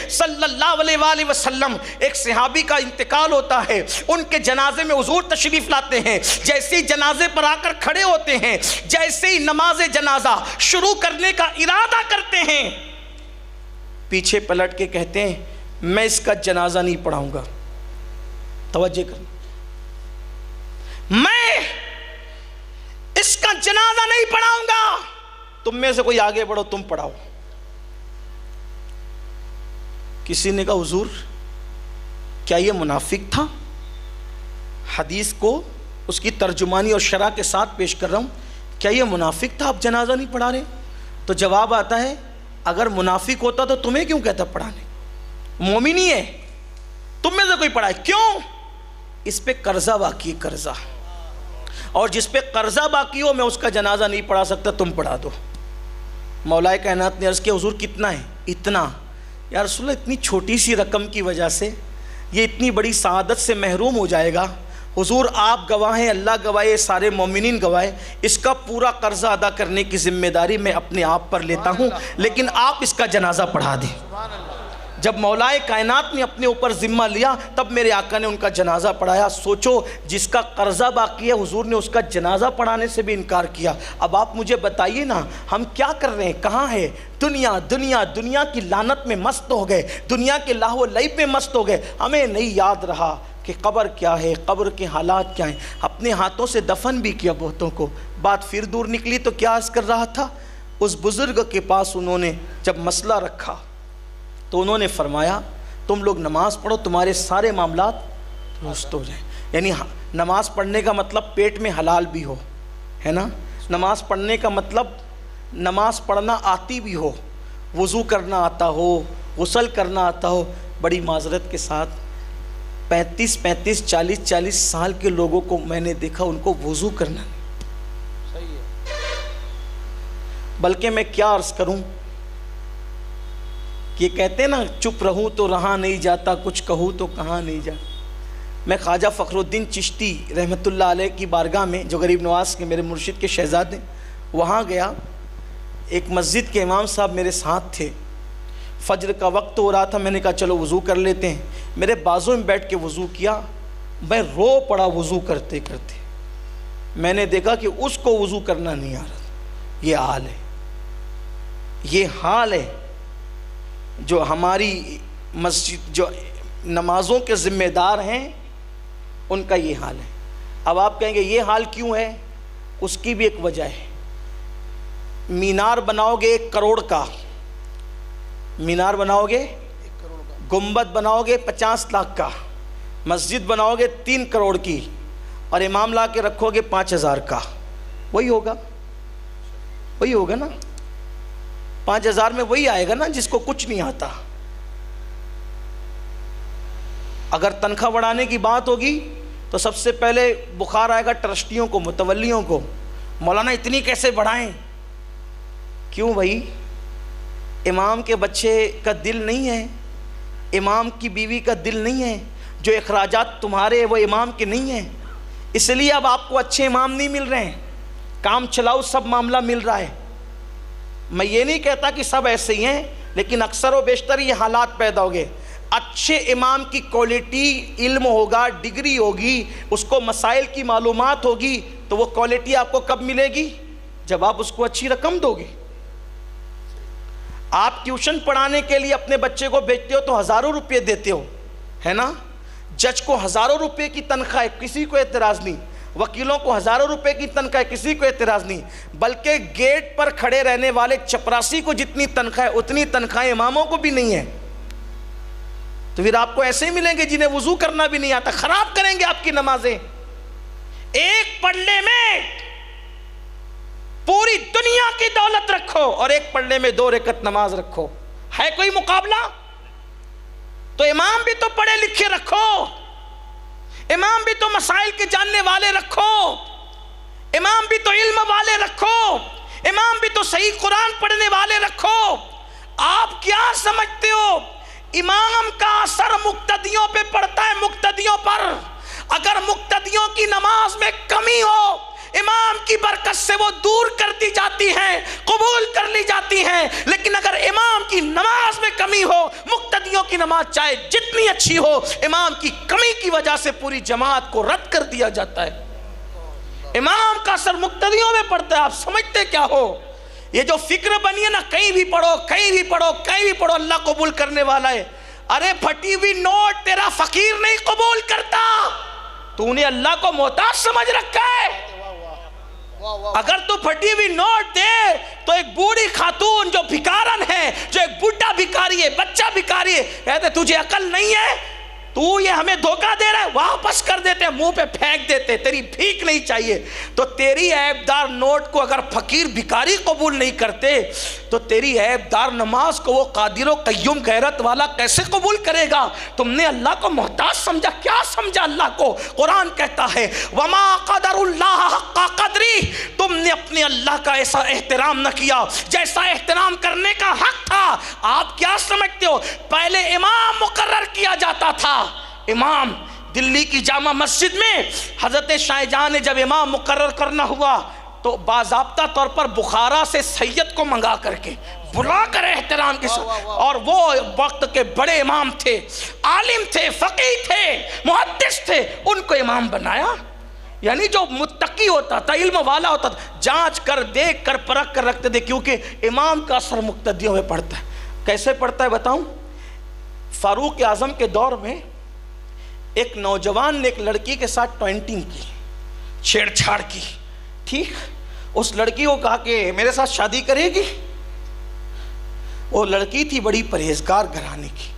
صلی اللہ علیہ وآلہ وسلم، ایک صحابی کا انتقال ہوتا ہے، ان کے جنازے میں حضور تشریف لاتے ہیں، جیسے ہی جنازے پر آ کر کھڑے ہوتے ہیں، جیسے ہی نماز جنازہ شروع کرنے کا ارادہ کرتے ہیں، پیچھے پلٹ کے کہتے ہیں میں اس کا جنازہ نہیں پڑھاؤں گا. توجہ کریں، میں اس کا جنازہ نہیں پڑھاؤں گا، تم میں سے کوئی آگے بڑھو تم پڑھاؤ. کسی نے کہا حضور کیا یہ منافق تھا؟ حدیث کو اس کی ترجمانی اور شرح کے ساتھ پیش کر رہا ہوں، کیا یہ منافق تھا آپ جنازہ نہیں پڑھا رہے؟ تو جواب آتا ہے اگر منافق ہوتا تو تمہیں کیوں کہتا پڑھانے؟ مومن ہی ہے، تم میں سے کوئی پڑھائے. کیوں؟ اس پہ قرضہ باقی ہے، قرضہ، اور جس پہ قرضہ باقی ہو میں اس کا جنازہ نہیں پڑھا سکتا، تم پڑھا دو. مولا کائنات نے عرض کیا حضور کتنا ہے؟ اتنا. یا رسول اللہ اتنی چھوٹی سی رقم کی وجہ سے یہ اتنی بڑی سعادت سے محروم ہو جائے گا؟ حضور آپ گواہ ہیں، اللہ گواہ ہے، سارے مومنین گواہ، اس کا پورا قرضہ ادا کرنے کی ذمہ داری میں اپنے آپ پر لیتا ہوں، لیکن آپ اس کا جنازہ پڑھا دیں. جب مولا کائنات نے اپنے اوپر ذمہ لیا تب میرے آقا نے ان کا جنازہ پڑھایا. سوچو جس کا قرضہ باقی ہے حضور نے اس کا جنازہ پڑھانے سے بھی انکار کیا. اب آپ مجھے بتائیے نا ہم کیا کر رہے ہیں؟ کہاں ہے دنیا؟ دنیا کی لعنت میں مست ہو گئے، دنیا کے لاہ و لعب میں مست ہو گئے. ہمیں نہیں یاد رہا کہ قبر کیا ہے، قبر کے حالات کیا ہیں. اپنے ہاتھوں سے دفن بھی کیا بہتوں کو. بات پھر دور نکلی تو کیا عرض کر رہا تھا، اس بزرگ کے پاس انہوں نے جب مسئلہ رکھا تو انہوں نے فرمایا تم لوگ نماز پڑھو تمہارے سارے معاملات درست ہو جائیں. یعنی نماز پڑھنے کا مطلب پیٹ میں حلال بھی ہو، ہے نا؟ نماز پڑھنے کا مطلب نماز پڑھنا آتی بھی ہو، وضو کرنا آتا ہو، غسل کرنا آتا ہو. بڑی معذرت کے ساتھ 35 40 سال کے لوگوں کو میں نے دیکھا ان کو وضو کرنا نہیں. بلکہ میں کیا عرض کروں کہ کہتے ہیں نا چپ رہوں تو رہا نہیں جاتا، کچھ کہوں تو کہاں نہیں جاتا. میں خواجہ فخر الدین چشتی رحمۃ اللہ علیہ کی بارگاہ میں جو غریب نواز کے میرے مرشد کے شہزادے، وہاں گیا. ایک مسجد کے امام صاحب میرے ساتھ تھے. فجر کا وقت ہو رہا تھا، میں نے کہا چلو وضو کر لیتے ہیں. میرے بازو میں بیٹھ کے وضو کیا، میں رو پڑا وضو کرتے کرتے. میں نے دیکھا کہ اس کو وضو کرنا نہیں آ رہا. یہ حال ہے، یہ حال ہے جو ہماری مسجد جو نمازوں کے ذمہ دار ہیں ان کا یہ حال ہے. اب آپ کہیں گے یہ حال کیوں ہے؟ اس کی بھی ایک وجہ ہے. مینار بناؤ گے 1 کروڑ کا، مینار بناؤ گے 1 کروڑ کا، گنبد بناؤ گے 50 لاکھ کا، مسجد بناؤ گے 3 کروڑ کی، اور امام لا کے رکھو گے 5000 کا. وہی ہوگا، وہی ہوگا نا. 5000 میں وہی آئے گا نا جس کو کچھ نہیں آتا. اگر تنخواہ بڑھانے کی بات ہوگی تو سب سے پہلے بخار آئے گا ٹرسٹیوں کو، متولیوں کو. مولانا اتنی کیسے بڑھائیں؟ کیوں بھائی؟ امام کے بچے کا دل نہیں ہے، امام کی بیوی کا دل نہیں ہے، جو اخراجات تمہارے ہیں وہ امام کے نہیں ہیں. اس لیے اب آپ کو اچھے امام نہیں مل رہے ہیں، کام چلاؤ سب معاملہ مل رہا ہے. میں یہ نہیں کہتا کہ سب ایسے ہی ہیں، لیکن اکثر و بیشتر یہ حالات پیدا ہو گئے. اچھے امام کی کوالٹی، علم ہوگا، ڈگری ہوگی، اس کو مسائل کی معلومات ہوگی، تو وہ کوالٹی آپ کو کب ملے گی؟ جب آپ اس کو اچھی رقم دو گے. آپ ٹیوشن پڑھانے کے لیے اپنے بچے کو بھیجتے ہو تو ہزاروں روپے دیتے ہو، ہے نا؟ جج کو ہزاروں روپے کی تنخواہ ہے، کسی کو اعتراض نہیں. وکیلوں کو ہزاروں روپے کی تنخواہ ہے، کسی کو اعتراض نہیں. بلکہ گیٹ پر کھڑے رہنے والے چپراسی کو جتنی تنخواہ ہے اتنی تنخواہ اماموں کو بھی نہیں ہے. تو پھر آپ کو ایسے ہی ملیں گے جنہیں وضو کرنا بھی نہیں آتا، خراب کریں گے آپ کی نمازیں. ایک پڑھنے میں پوری دنیا کی دولت رکھو اور ایک پڑھنے میں 2 رکعت نماز رکھو، ہے کوئی مقابلہ؟ تو امام بھی تو پڑھے لکھے رکھو، امام بھی تو مسائل کے جاننے والے رکھو، امام بھی تو علم والے رکھو، امام بھی تو صحیح قرآن پڑھنے والے رکھو. آپ کیا سمجھتے ہو امام کا اثر مقتدیوں پہ پڑتا ہے؟ مقتدیوں پر اگر مقتدیوں کی نماز میں کمی ہو، امام کی برکت سے وہ دور کر دی جاتی ہیں، قبول کر لی جاتی ہیں. لیکن اگر امام کی نماز میں کمی ہو، مقتدیوں مقتدیوں کی نماز چاہے جتنی اچھی ہو، امام کی کمی کی وجہ سے پوری جماعت کو رد کر دیا جاتا ہے۔ امام کا اثر مقتدیوں میں پڑتا ہے۔ آپ سمجھتے کیا ہو؟ یہ جو فکر بنی ہے نا، کہیں بھی پڑھو، کہیں بھی پڑھو، کہیں بھی پڑھو، اللہ قبول کرنے والا ہے۔ ارے پھٹی ہوئی نوٹ تیرا فقیر نہیں قبول کرتا، تو نے اللہ کو محتاج سمجھ رکھا ہے۔ اگر تو پھٹی ہوئی نوٹ دے تو ایک بوڑھی خاتون جو بھکارن ہے، جو ایک بڈھا بھکاری ہے، بچہ بھکاری ہے، کہتے تجھے عقل نہیں ہے، تو یہ ہمیں دھوکہ دے رہا ہے، واپس کر دیتے ہیں، منہ پہ پھینک دیتے، تیری بھیک نہیں چاہیے۔ تو تیری عیبدار نوٹ کو اگر فقیر بھکاری قبول نہیں کرتے تو تیری عیبدار نماز کو وہ قادر و قیوم غیرت والا کیسے قبول کرے گا؟ تم نے اللہ کو محتاج سمجھا۔ کیا سمجھا اللہ کو؟ قرآن کہتا ہے وَمَا قَدَرُ اللَّهَ حَقَّ قَدْرِهِ، تم نے اپنے اللہ کا ایسا احترام نہ کیا جیسا احترام کرنے کا حق تھا۔ آپ کیا سمجھتے ہو؟ پہلے امام مقرر کیا جاتا تھا۔ امام دلی کی جامع مسجد میں حضرت شاہ جہاں نے جب امام مقرر کرنا ہوا تو باضابطہ طور پر بخارا سے سید کو منگا کر کے بلا کر احترام کے ساتھ، اور وہ وقت کے بڑے امام تھے، عالم تھے، فقیہ تھے، محدث تھے، ان کو امام بنایا۔ یعنی جو متقی ہوتا تھا، علم والا ہوتا تھا، جانچ کر دیکھ کر پرکھ کر رکھتے تھے، کیونکہ امام کا اثر مقتدیوں میں پڑتا ہے۔ کیسے پڑتا ہے بتاؤں؟ فاروق اعظم کے دور میں ایک نوجوان نے ایک لڑکی کے ساتھ ٹوئنٹنگ کی، چھیڑ چھاڑ کی، ٹھیک؟ اس لڑکی کو کہا کہ میرے ساتھ شادی کرے گی؟ وہ لڑکی تھی بڑی پرہیزگار گھرانے کی،